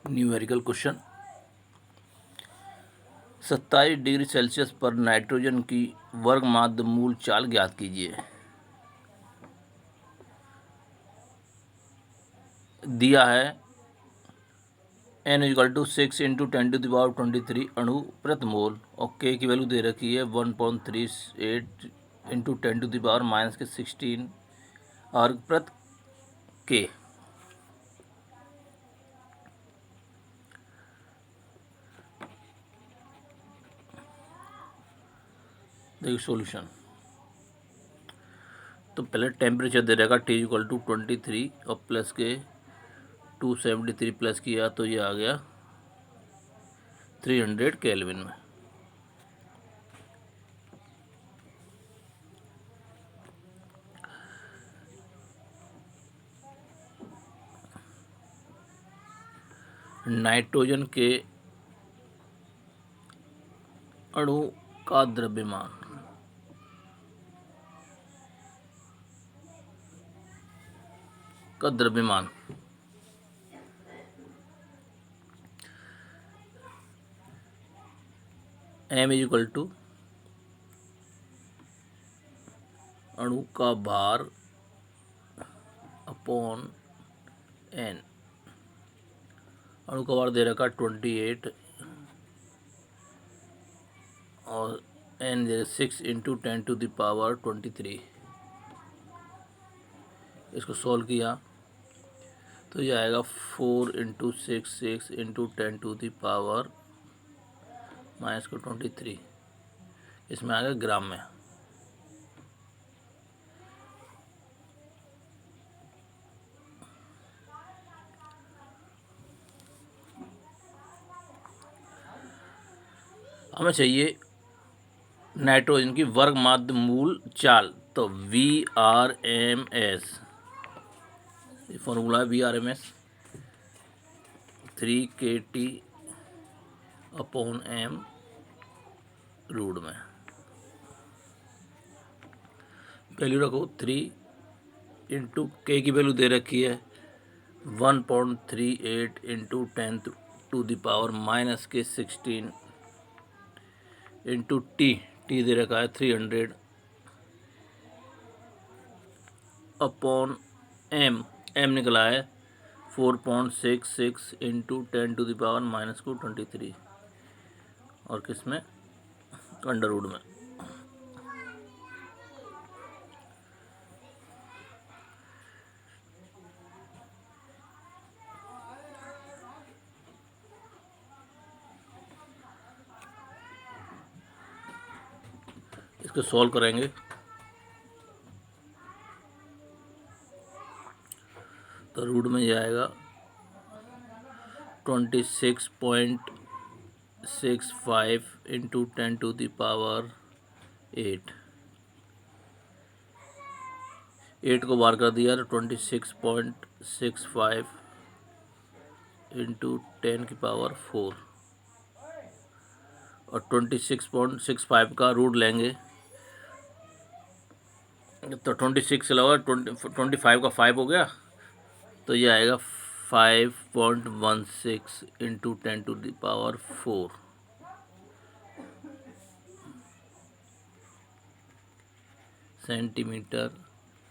Numerical question 27 degree Celsius पर nitrogen की वर्ग माध्य मूल चाल ज्ञात कीजिए। दिया है n = 6 × 10⁻23 अणु प्रति मोल और k की वैल्यू दे रखी है 1.38 × 10⁻⁻16 अर्ग प्रति k। देखिए सॉल्यूशन। तो पहले टेम्परेचर दे रहेगा T = 23 और प्लस के 273 प्लस किया तो ये आ गया 300 केल्विन में। नाइट्रोजन के अणु का द्रव्यमान m = अणु का भार अपॉन n। अणु का भार दे रखा 28 और n 6 × 10⁻23। इसको सॉल्व किया तो ये आएगा 4 × 6 6 × 10⁻23। इसमें आएगा ग्राम में। हमें चाहिए नाइट्रोजन की वर्ग माध्य मूल चाल। तो VRMS, ये फॉर्मूला है VRMS 3kT/m रूट में। वैल्यू रखो 3 × k की वैल्यू दे रखी है 1.38 × 10⁻⁻16 इंटू टी दे रखा है 300 अपॉन m निकला है 4.66 × 10⁻⁻23 और किस में अंडर रूट में। इसको सॉल्व करेंगे तो रूट में जाएगा 26.65 × 10⁸ 8 को बार कर दिया तो 26.65 × 10⁴ और 26.65 का रूट लेंगे तो 26 के अलावा 25 का 5 हो गया तो ये आएगा 5.16 × 10⁴ सेंटीमीटर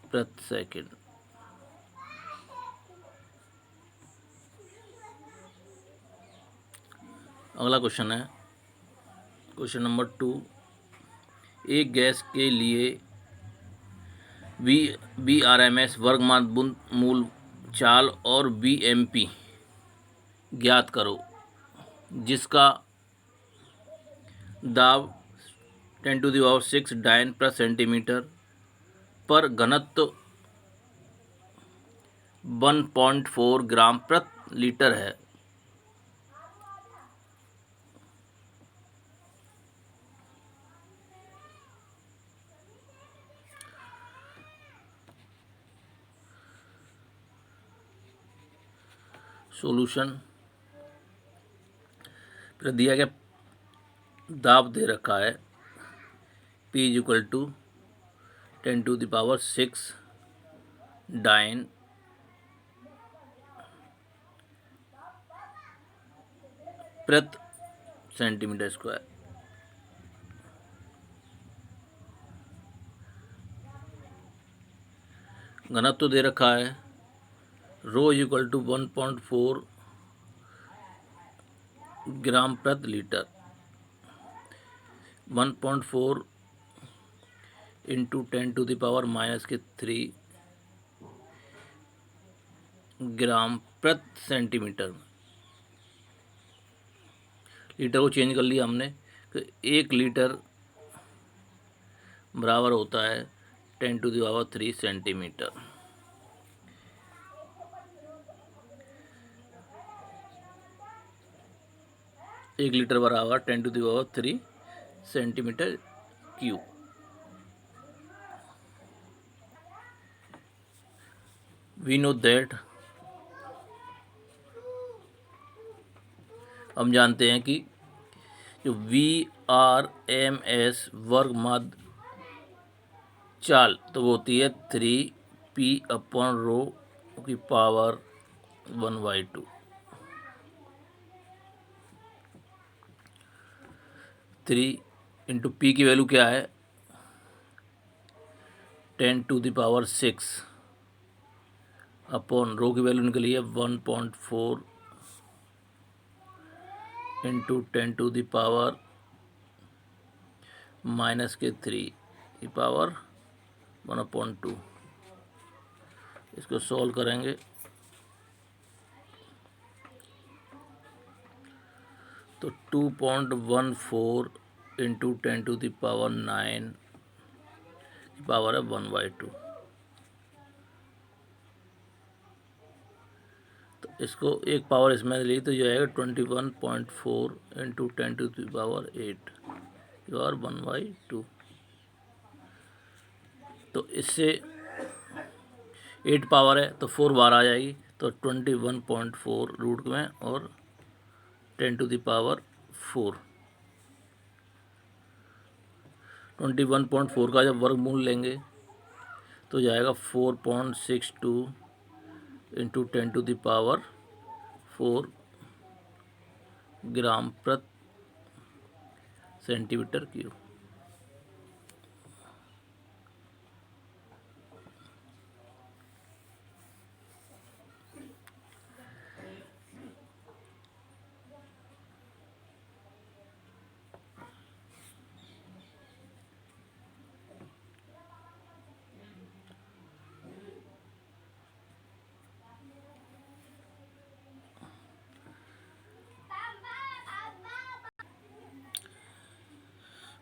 प्रति सेकंड। अगला क्वेश्चन है क्वेश्चन नंबर 2। एक गैस के लिए VRMS वर्ग माध्य मूल चाल और VMP ज्ञात करो जिसका दाब 10⁶ डायन प्रति सेंटीमीटर पर घनत्व 1.4 ग्राम प्रति लीटर है। सॉल्यूशन। फिर दिया गया दाब दे रखा है P = 10⁶ डायन प्रति सेंटीमीटर स्क्वायर। घनत्व तो दे रखा है रो इक्वल टू 1.4 ग्राम प्रति लीटर। 1.4 इंटू 10⁻³ ग्राम प्रति सेंटीमीटर। लीटर को चेंज कर लिया हमने तो 1 लीटर बराबर होता है 10⁻³ सेंटीमीटर। एक लीटर बराबर 10⁻³ centimetre cube. We know that, हम जानते हैं कि जो VRMS वर्ग माध्य चाल तो वो होती है 3p/ρ की पावर 1/2। 3 इंटू पी की वैल्यू क्या है 10⁶ अपॉन रो की वैल्यू निकली है 1.4 इंटू 10⁻³ की पावर 1/2। इसको सॉल्व करेंगे तो 2.14 इंटू 10⁹ की पावर है 1/2। तो इसको एक पावर इसमें ली तो ये आएगा 21.4 इंटू 10⁸ की पावर 1/2। तो इससे 8 पावर है तो 4 बार आ जाएगी तो 21.4 रूट में और 10⁴। 21.4 का जब वर्गमूल लेंगे तो जाएगा 4.62 इंटू 10⁴ ग्राम प्रति centimetre cube.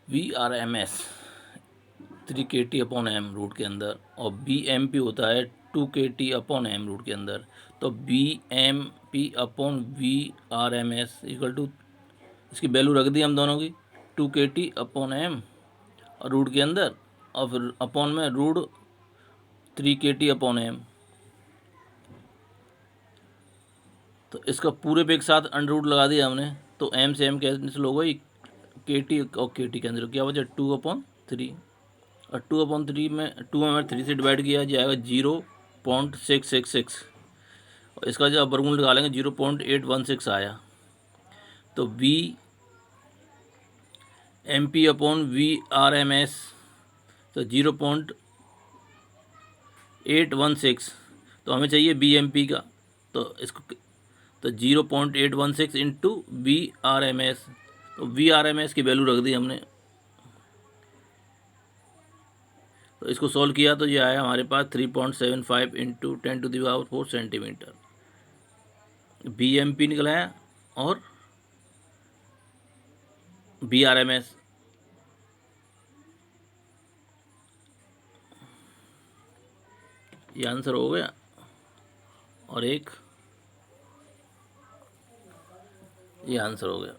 VRMS 3 kT/m root के अंदर और BMP होता है 2 kT/m रूट के अंदर। तो BMP/VRMS इक्वल टू इसकी वैल्यू रख दी हम दोनों की 2 kT/m और रूट के अंदर और फिर अपॉन में रूट 3 kT/m। तो इसका पूरे पे एक साथ अंडर रूट लगा दिया हमने तो m से m कैंसिल हो गई KT और KT कैंसिल क्या बचा 2/3 और 2/3 में 2 में 3 से डिवाइड किया जाएगा 0.666 और इसका जब वर्गमूल निकालेंगे 0.816 आया। तो BMP/VRMS तो 0.816 तो हमें चाहिए BMP का तो इसको तो 0.816 इंटू VRMS तो VRMS की वैल्यू रख दी हमने। तो इसको सॉल्व किया तो ये आया हमारे पास 3.75 इंटू 10⁴ सेंटीमीटर BMP निकला है और VRMS ये आंसर हो गया और एक ये आंसर हो गया।